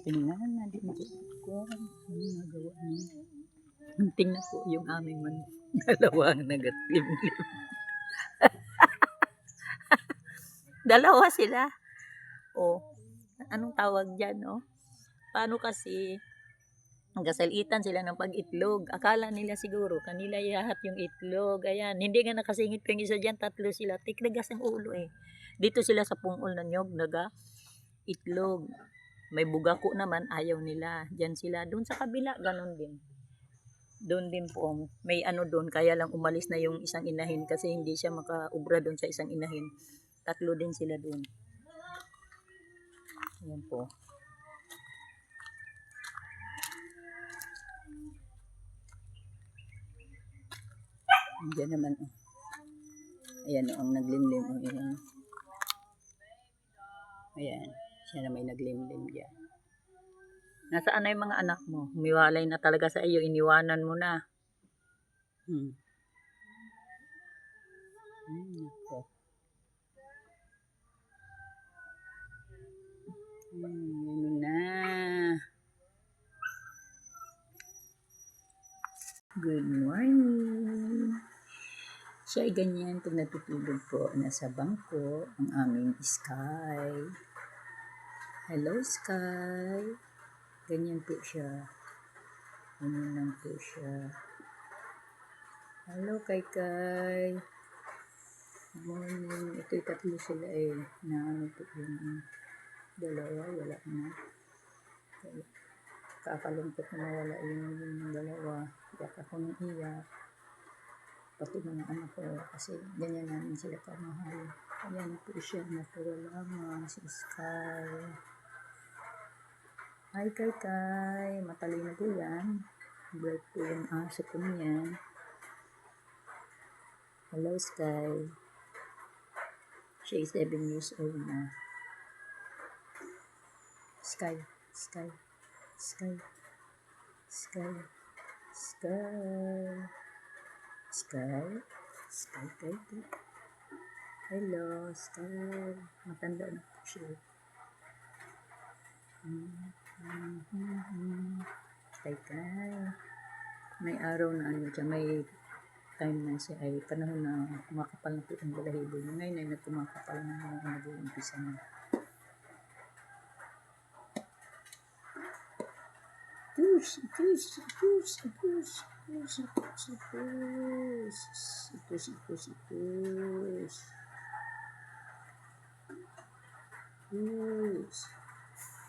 Tingnan natin ko ano nagawa niya. Tingnan po yung aming manok. Dalawang nagatlimlim. Dalawa sila. Oh, anong tawag dyan, oh? Paano kasi nagkasalitan sila ng pag-itlog. Akala nila siguro kanila yahat yung itlog. Ayan, hindi nga nakasingit yung isa dyan, tatlo sila. Tiknagas ang ulo eh. Dito sila sa pungol na nyog, itlog. May bugako naman, ayaw nila. Diyan sila. Doon sa kabila, ganun din. Doon din po. May ano doon, kaya lang umalis na yung isang inahin kasi hindi siya makaubra doon sa isang inahin. Tatlo din sila doon. Ayan po. Diyan naman. Oh. Ayan oh, ang naglimlim. Oh, ayan. Ayan. Siya na may naglimlim dyan. Nasaan na yung mga anak mo? Humiwalay na talaga sa iyo. Iniwanan mo na. Ako. Ano na. Good morning. Siya ay ganyan pag natutulog po. Nasa bangko ang aming Sky. Hello Sky. Ganyan po siya. Ganyan lang po siya. Hello Kai Kai. Good morning. Ito'y tatlo sila eh. Na ano po yung dalawa. Wala na. Kakalungkot na mawala yung dalawa. Iyak ako ng iyak. Pati mga anak ko. Kasi ganyan namin sila kamahal. Ayan po siya. Natural lamang si Sky. Hi Kai Kai. Matalino po yan. Bright po yung aso ko niyan. Hello Sky. She is 7 years old na. Sky. Sky. Sky. Sky. Sky. Sky. Sky. Sky. Hello Sky. Matanda na po siya. Sky Sky. May araw na ano siya. May time na siya ay panahon na kumakapal na po ang balahibo niya. Ngayon ay nagkumakapal na nag-uumpisa na. Push, push, push, push, push, push, push, push, push, push, push.